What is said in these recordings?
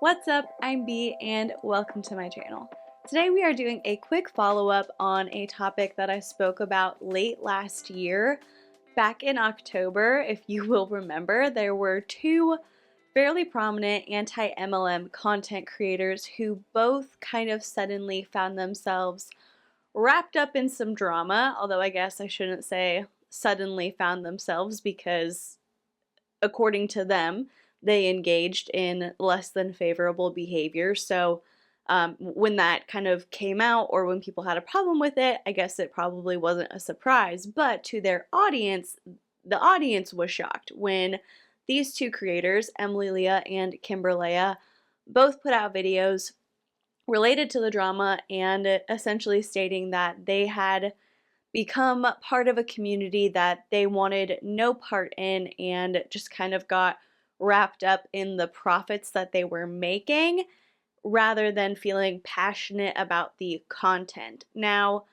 What's up? I'm B and welcome to my channel. Today we are doing a quick follow-up on a topic that I spoke about late last year. Back in October, if you will remember, there were two fairly prominent anti-MLM content creators who both kind of suddenly found themselves wrapped up in some drama, although I guess I shouldn't say suddenly found themselves because according to them, they engaged in less than favorable behavior. So when that kind of came out or when people had a problem with it, I guess it probably wasn't a surprise. But to their audience, the audience was shocked when these two creators, Emily and Kimberlea, both put out videos related to the drama and essentially stating that they had become part of a community that they wanted no part in and just kind of got wrapped up in the profits that they were making rather than feeling passionate about the content. Now,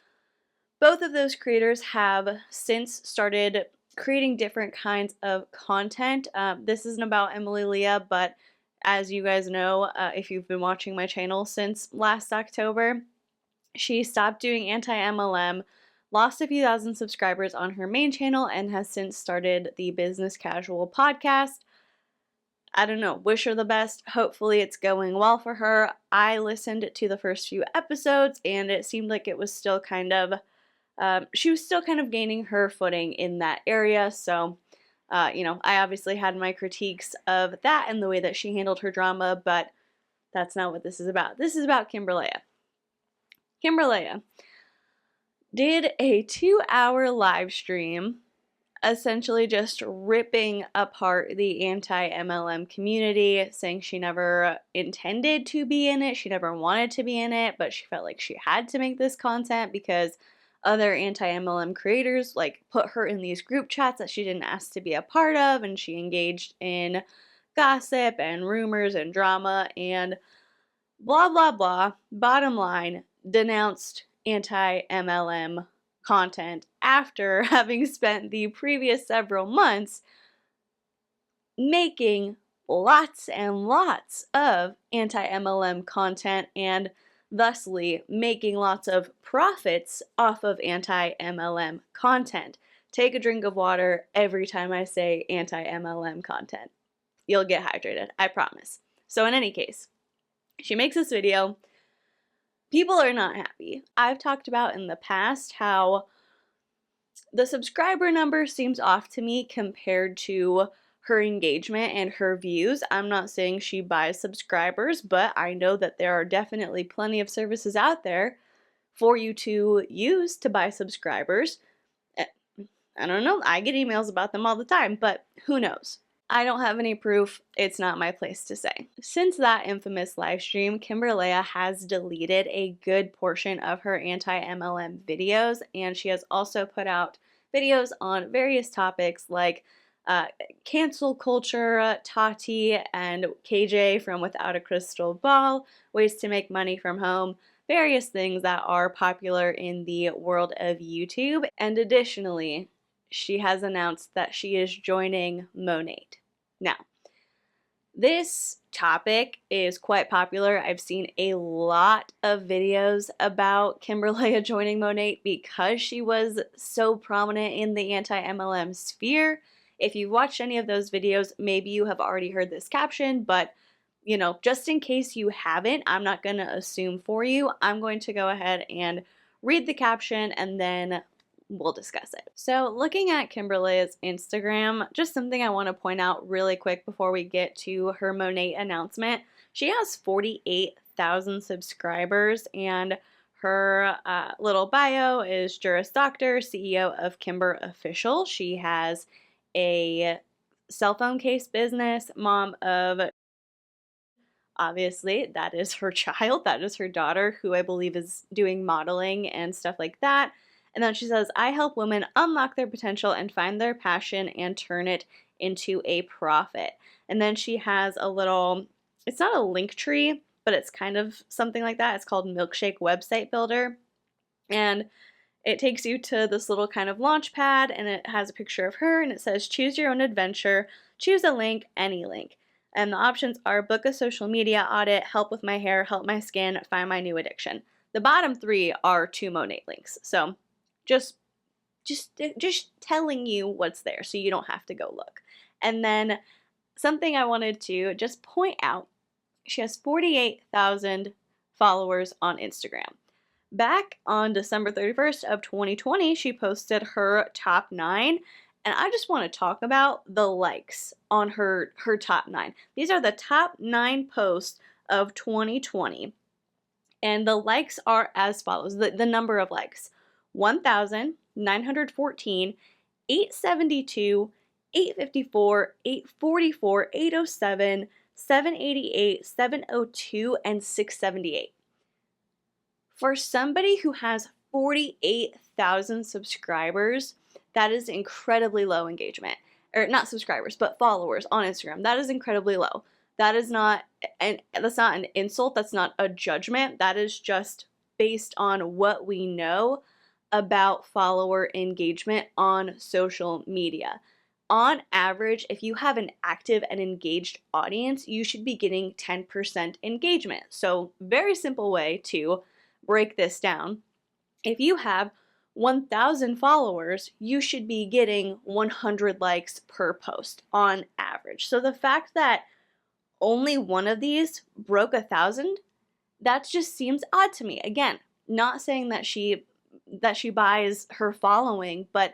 both of those creators have since started creating different kinds of content. This isn't about Emily, but as you guys know, if you've been watching my channel since last October, she stopped doing anti-MLM, lost a few thousand subscribers on her main channel, and has since started the Business Casual podcast. I don't know, wish her the best. Hopefully it's going well for her. I listened to the first few episodes and it seemed like it was still kind of, she was still kind of gaining her footing in that area. So, I obviously had my critiques of that and the way that she handled her drama, but that's not what this is about. This is about Kimberlea. Kimberlea did a 2-hour live stream essentially just ripping apart the anti-MLM community, saying she never intended to be in it, she never wanted to be in it, but she felt like she had to make this content because other anti-MLM creators put her in these group chats that she didn't ask to be a part of, and she engaged in gossip and rumors and drama and blah blah blah. Bottom line, denounced anti-MLM content after having spent the previous several months making lots and lots of anti-MLM content and thusly making lots of profits off of anti-MLM content. Take a drink of water every time I say anti-MLM content. You'll get hydrated, I promise. So in any case, she makes this video. People are not happy. I've talked about in the past how the subscriber number seems off to me compared to her engagement and her views. I'm not saying she buys subscribers, but I know that there are definitely plenty of services out there for you to use to buy subscribers. I don't know, I get emails about them all the time, but who knows? I don't have any proof. It's not my place to say. Since that infamous live stream, Kimberlea has deleted a good portion of her anti-MLM videos, and she has also put out videos on various topics like cancel culture, Tati and KJ from Without a Crystal Ball, ways to make money from home, various things that are popular in the world of YouTube. And additionally, she has announced that she is joining Monat. Now, this topic is quite popular. I've seen a lot of videos about Kimberlea joining Monat because she was so prominent in the anti-MLM sphere. If you've watched any of those videos, maybe you have already heard this caption, but just in case you haven't, I'm not going to assume for you. I'm going to go ahead and read the caption and then we'll discuss it. So looking at Kimberlea's Instagram, just something I want to point out really quick before we get to her Monat announcement. She has 48,000 subscribers and her little bio is Juris Doctor, CEO of Kimber Official. She has a cell phone case business, mom of, obviously, that is her child, that is her daughter, who I believe is doing modeling and stuff like that. And then she says, I help women unlock their potential and find their passion and turn it into a profit. And then she has a little, it's not a link tree, but it's kind of something like that. It's called Milkshake Website Builder. And it takes you to this little kind of launch pad and it has a picture of her and it says, choose your own adventure, choose a link, any link. And the options are book a social media audit, help with my hair, help my skin, find my new addiction. The bottom 3 are 2 Monat links. So just telling you what's there so you don't have to go look. And then something I wanted to just point out, she has 48,000 followers on Instagram. Back on December 31st of 2020, she posted her top 9, and I just want to talk about the likes on her top 9. These are the top 9 posts of 2020, and the likes are as follows. The number of likes: 1,914, 872, 854, 844, 807, 788, 702, and 678. For somebody who has 48,000 subscribers, that is incredibly low engagement. Or not subscribers, but followers on Instagram. That is incredibly low. That is not, and that's not an insult. That's not a judgment. That is just based on what we know about follower engagement on social media. On average, if you have an active and engaged audience, you should be getting 10% engagement. So, very simple way to break this down. If you have 1,000 followers, you should be getting 100 likes per post on average. So the fact that only one of these broke 1,000, that just seems odd to me. Again, not saying that she buys her following, but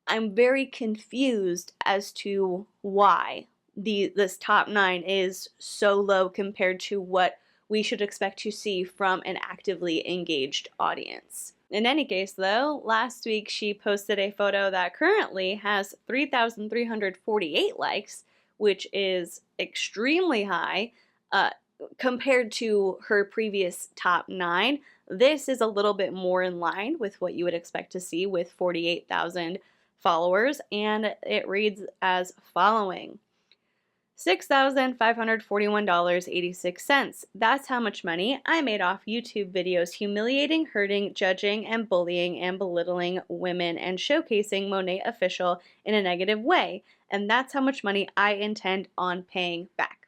I'm very confused as to why this top 9 is so low compared to what we should expect to see from an actively engaged audience. In any case, though, last week she posted a photo that currently has 3,348 likes, which is extremely high compared to her previous top 9. This is a little bit more in line with what you would expect to see with 48,000 followers, and it reads as following: $6,541.86. That's how much money I made off YouTube videos humiliating, hurting, judging, and bullying and belittling women and showcasing Monat Official in a negative way. And that's how much money I intend on paying back.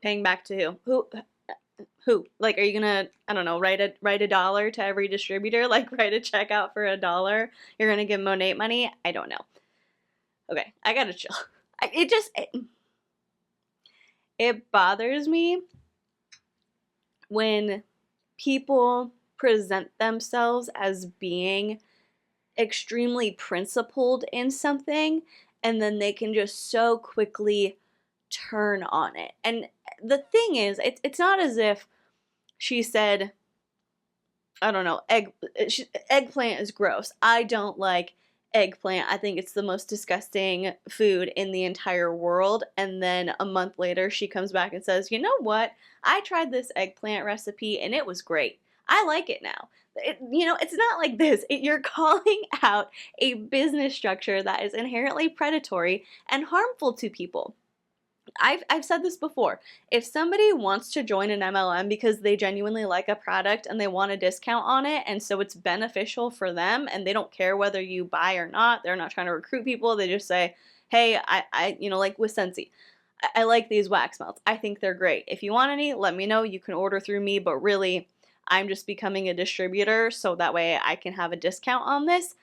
Paying back to who? Who? Like, are you gonna, I don't know, write a dollar to every distributor? Like, write a check out for $1? You're gonna give Monat money? I don't know. Okay, I gotta chill. It bothers me when people present themselves as being extremely principled in something and then they can just so quickly turn on it. And the thing is, it's not as if she said, I don't know, eggplant is gross. I don't like eggplant. I think it's the most disgusting food in the entire world. And then a month later, she comes back and says, you know what? I tried this eggplant recipe and it was great. I like it now. It's not like this. You're calling out a business structure that is inherently predatory and harmful to people. I've said this before. If somebody wants to join an MLM because they genuinely like a product and they want a discount on it, and so it's beneficial for them, and they don't care whether you buy or not, they're not trying to recruit people, they just say, hey, I like with Scentsy, I like these wax melts. I think they're great. If you want any, let me know. You can order through me, but really, I'm just becoming a distributor so that way I can have a discount on this.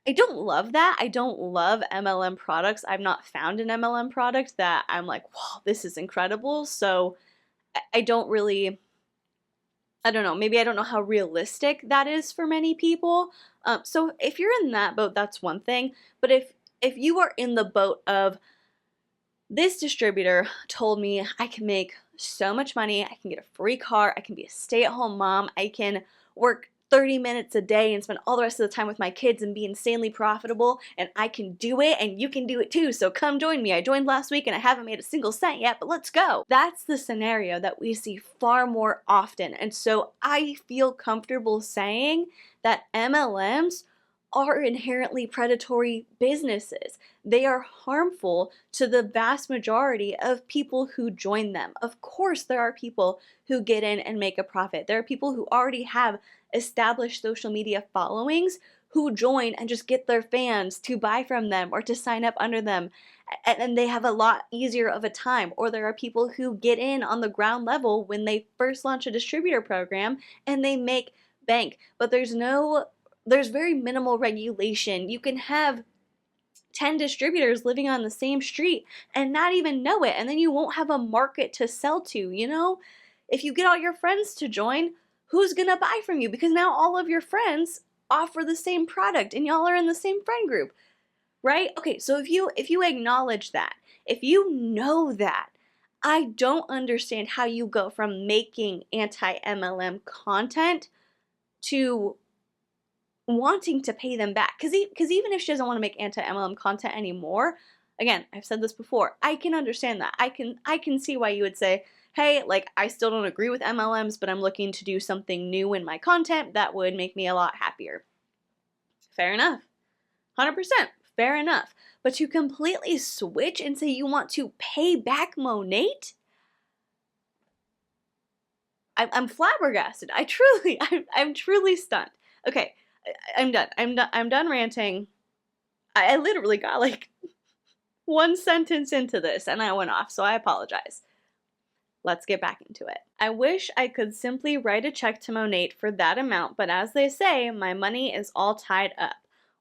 I don't love that. I don't love MLM products. I've not found an MLM product that I'm like, wow, this is incredible. So I don't really, I don't know, maybe I don't know how realistic that is for many people. So if you're in that boat, that's one thing. But if you are in the boat of, this distributor told me I can make so much money, I can get a free car, I can be a stay-at-home mom, I can work 30 minutes a day and spend all the rest of the time with my kids and be insanely profitable, and I can do it and you can do it too, so come join me. I joined last week and I haven't made a single cent yet, but let's go. That's the scenario that we see far more often, and so I feel comfortable saying that MLMs are inherently predatory businesses. They are harmful to the vast majority of people who join them. Of course, there are people who get in and make a profit. There are people who already have established social media followings who join and just get their fans to buy from them or to sign up under them, and they have a lot easier of a time. Or there are people who get in on the ground level when they first launch a distributor program and they make bank, but there's very minimal regulation. You can have 10 distributors living on the same street and not even know it, and then you won't have a market to sell to, you know? If you get all your friends to join, who's gonna buy from you? Because now all of your friends offer the same product and y'all are in the same friend group, right? Okay, so if you acknowledge that, if you know that, I don't understand how you go from making anti-MLM content to wanting to pay them back. Because even if she doesn't want to make anti-MLM content anymore, again, I've said this before, I can understand that. I can see why you would say, hey, like, I still don't agree with MLMs, but I'm looking to do something new in my content that would make me a lot happier. Fair enough. 100%. Fair enough. But to completely switch and say you want to pay back Monat? I'm flabbergasted. I'm truly stunned. Okay, I'm done. I'm done ranting. I literally got like one sentence into this and I went off, so I apologize. Let's get back into it. I wish I could simply write a check to Monat for that amount, but as they say, my money is all tied up.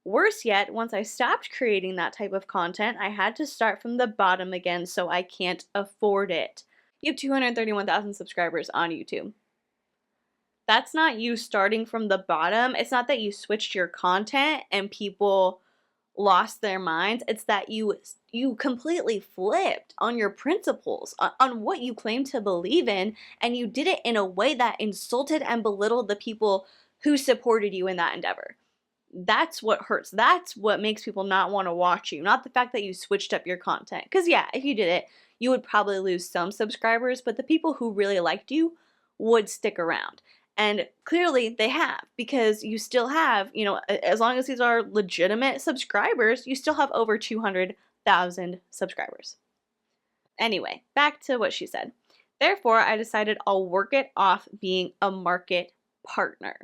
Worse yet, once I stopped creating that type of content, I had to start from the bottom again, so I can't afford it. You have 231,000 subscribers on YouTube. That's not you starting from the bottom. It's not that you switched your content and people lost their minds. It's that you completely flipped on your principles, on what you claim to believe in, and you did it in a way that insulted and belittled the people who supported you in that endeavor. That's what hurts. That's what makes people not want to watch you, not the fact that you switched up your content. Because yeah, if you did it, you would probably lose some subscribers, but the people who really liked you would stick around. And clearly they have, because you still have, you know, as long as these are legitimate subscribers, you still have over 200,000 subscribers. Anyway, back to what she said. Therefore, I decided I'll work it off being a market partner.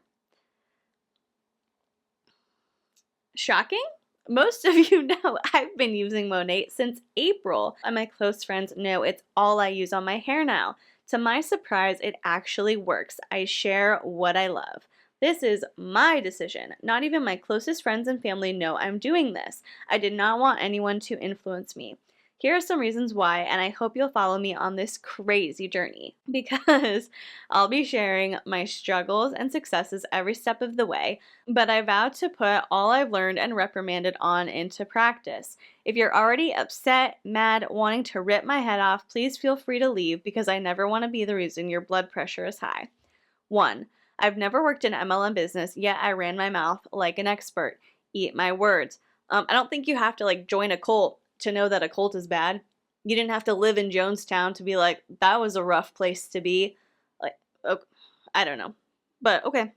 Shocking? Most of you know I've been using Monat since April, and my close friends know it's all I use on my hair now. To my surprise, it actually works. I share what I love. This is my decision. Not even my closest friends and family know I'm doing this. I did not want anyone to influence me. Here are some reasons why, and I hope you'll follow me on this crazy journey, because I'll be sharing my struggles and successes every step of the way, but I vow to put all I've learned and reprimanded on into practice. If you're already upset, mad, wanting to rip my head off, please feel free to leave, because I never want to be the reason your blood pressure is high. 1. I've never worked in MLM business, yet I ran my mouth like an expert. Eat my words. I don't think you have to like join a cult to know that a cult is bad. You didn't have to live in Jonestown to be like, that was a rough place to be. Like, okay, I don't know. But okay.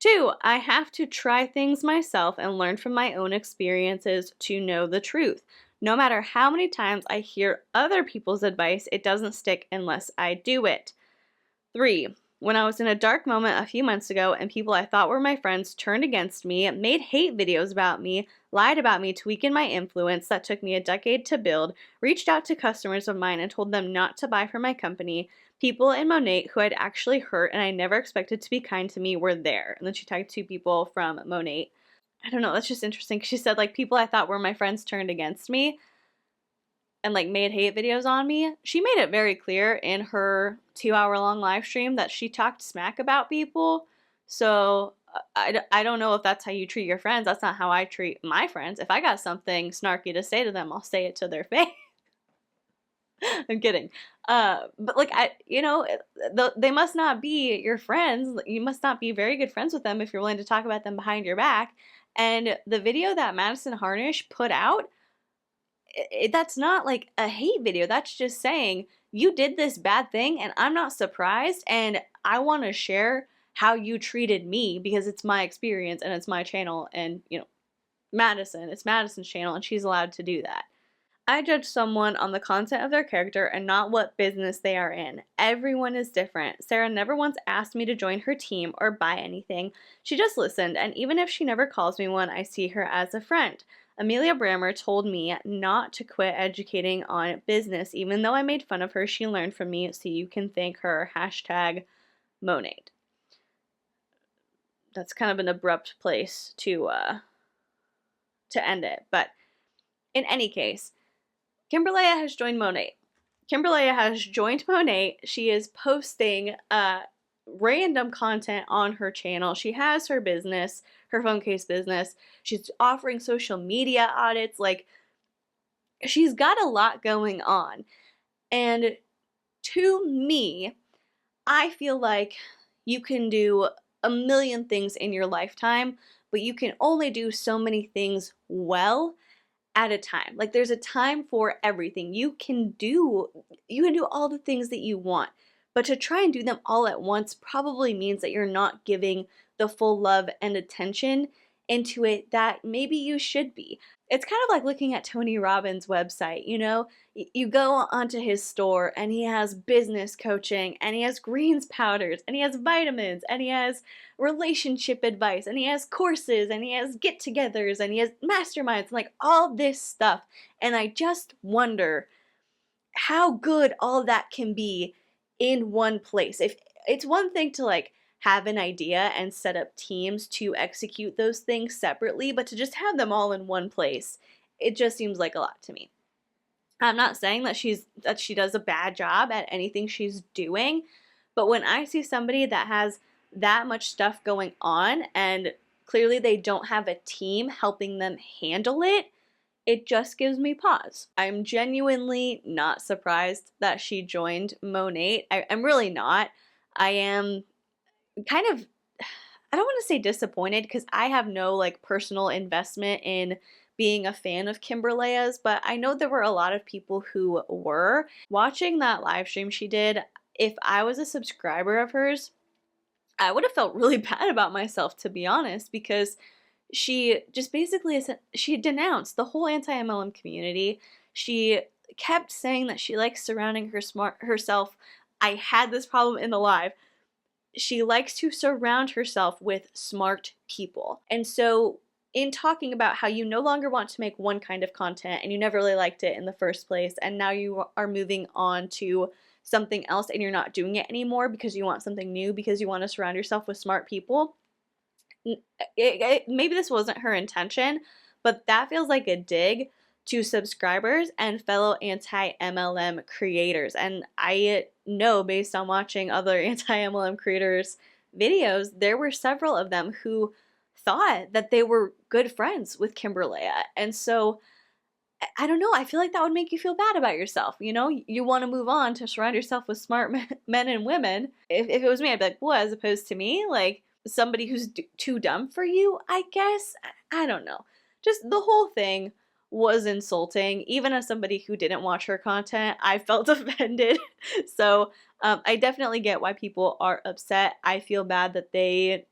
2, I have to try things myself and learn from my own experiences to know the truth. No matter how many times I hear other people's advice, it doesn't stick unless I do it. 3, when I was in a dark moment a few months ago and people I thought were my friends turned against me, made hate videos about me, lied about me to weaken my influence that took me a decade to build, reached out to customers of mine and told them not to buy from my company, people in Monat who I'd actually hurt and I never expected to be kind to me were there. And then she tagged 2 people from Monat. I don't know, that's just interesting. She said, like, people I thought were my friends turned against me and like made hate videos on me. She made it very clear in her 2-hour-long live stream that she talked smack about people. So I don't know if that's how you treat your friends. That's not how I treat my friends. If I got something snarky to say to them, I'll say it to their face. I'm kidding. But like, they must not be your friends. You must not be very good friends with them if you're willing to talk about them behind your back. And the video that Madison Harnish put out, that's not like a hate video. That's just saying you did this bad thing and I'm not surprised and I want to share how you treated me because it's my experience and it's my channel and, you know, it's Madison's channel and she's allowed to do that. I judge someone on the content of their character and not what business they are in. Everyone is different. Sarah never once asked me to join her team or buy anything. She just listened, and even if she never calls me one, I see her as a friend. Amelia Brammer told me not to quit educating on business. Even though I made fun of her, she learned from me, so you can thank her. Hashtag Monat. That's kind of an abrupt place to end it. But in any case, Kimberlea has joined Monat. Kimberlea has joined Monat. She is posting random content on her channel. She has her business, her phone case business. She's offering social media audits. Like, she's got a lot going on. And to me, I feel like you can do a million things in your lifetime, but you can only do so many things well at a time. Like, there's a time for everything. You can do all the things that you want, but to try and do them all at once probably means that you're not giving the full love and attention into it that maybe you should be. It's kind of like looking at Tony Robbins' website, you know? You go onto his store and he has business coaching, and he has greens powders, and he has vitamins, and he has relationship advice, and he has courses, and he has get-togethers, and he has masterminds, and like all this stuff. And I just wonder how good all that can be in one place. If it's one thing to like have an idea and set up teams to execute those things separately, but to just have them all in one place, it just seems like a lot to me. I'm not saying that she does a bad job at anything she's doing, but when I see somebody that has that much stuff going on and clearly they don't have a team helping them handle it, it just gives me pause. I'm genuinely not surprised that she joined Monat. I'm really not. I am kind of, I don't want to say disappointed because I have no like personal investment in being a fan of Kimberlea's, but I know there were a lot of people who were. Watching that live stream she did, if I was a subscriber of hers, I would have felt really bad about myself, to be honest, because she just basically, she denounced the whole anti-MLM community. She kept saying that she likes surrounding herself. I had this problem in the live. She likes to surround herself with smart people. And so in talking about how you no longer want to make one kind of content and you never really liked it in the first place, and now you are moving on to something else and you're not doing it anymore because you want something new, because you want to surround yourself with smart people, maybe this wasn't her intention, but that feels like a dig to subscribers and fellow anti-MLM creators. And I know, based on watching other anti-MLM creators' videos, there were several of them who thought that they were good friends with Kimberlea. And so, I don't know, I feel like that would make you feel bad about yourself. You know, you want to move on to surround yourself with smart men and women. If it was me, I'd be like, well, as opposed to me, like somebody who's too dumb for you, I guess. I don't know. Just the whole thing was insulting. Even as somebody who didn't watch her content, I felt offended. So I definitely get why people are upset. I feel bad that they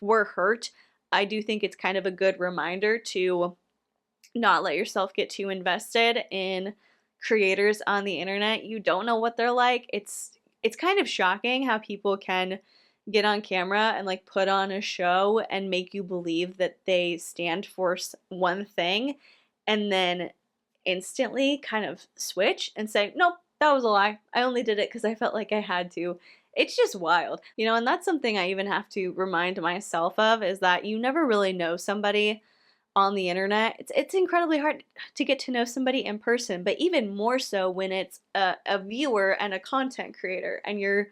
were hurt. I do think it's kind of a good reminder to not let yourself get too invested in creators on the internet. You don't know what they're like. It's kind of shocking how people can get on camera and like put on a show and make you believe that they stand for one thing and then instantly kind of switch and say, nope, that was a lie. I only did it because I felt like I had to. It's just wild, you know, and that's something I even have to remind myself of, is that you never really know somebody on the internet. It's incredibly hard to get to know somebody in person, but even more so when it's a viewer and a content creator and you're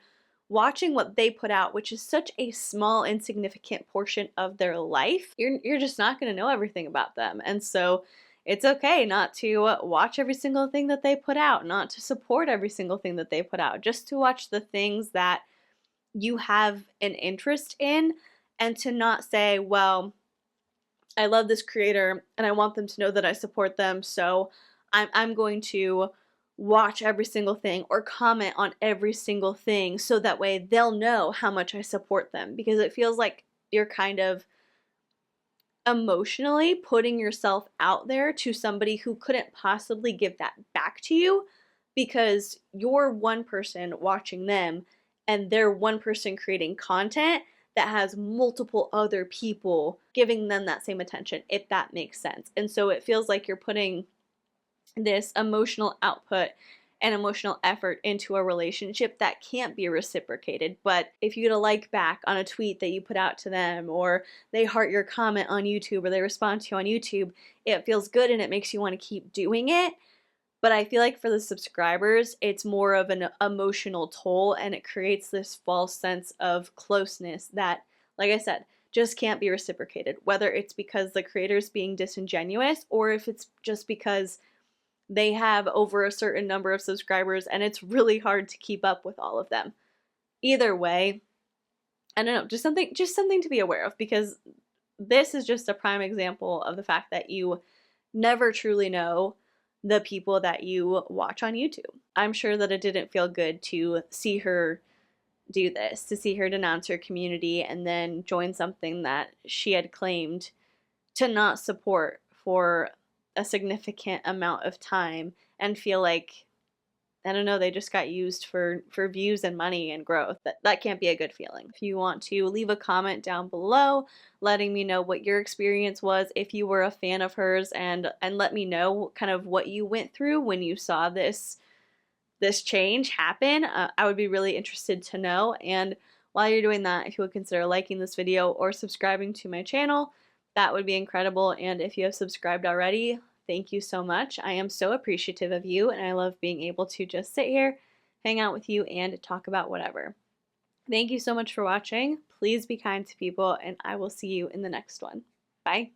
watching what they put out, which is such a small, insignificant portion of their life. You're just not going to know everything about them. And so it's okay not to watch every single thing that they put out, not to support every single thing that they put out, just to watch the things that you have an interest in, and to not say, well, I love this creator and I want them to know that I support them, so I'm going to watch every single thing or comment on every single thing so that way they'll know how much I support them, because it feels like you're kind of emotionally putting yourself out there to somebody who couldn't possibly give that back to you because you're one person watching them and they're one person creating content that has multiple other people giving them that same attention, if that makes sense. And so it feels like you're putting this emotional output and emotional effort into a relationship that can't be reciprocated. But if you get a like back on a tweet that you put out to them, or they heart your comment on YouTube, or they respond to you on YouTube, it feels good and it makes you want to keep doing it. But I feel like for the subscribers, it's more of an emotional toll, and it creates this false sense of closeness that, like I said, just can't be reciprocated. Whether it's because the creator's being disingenuous, or if it's just because they have over a certain number of subscribers and it's really hard to keep up with all of them. Either way, I don't know, just something to be aware of, because this is just a prime example of the fact that you never truly know the people that you watch on YouTube. I'm sure that it didn't feel good to see her do this, to see her denounce her community and then join something that she had claimed to not support for a significant amount of time and feel like, I don't know, they just got used for views and money and growth. That can't be a good feeling. If you want to leave a comment down below letting me know what your experience was, if you were a fan of hers, and let me know kind of what you went through when you saw this change happen, I would be really interested to know. And while you're doing that, if you would consider liking this video or subscribing to my channel, that would be incredible. And if you have subscribed already, thank you so much. I am so appreciative of you, and I love being able to just sit here, hang out with you, and talk about whatever. Thank you so much for watching. Please be kind to people, and I will see you in the next one. Bye.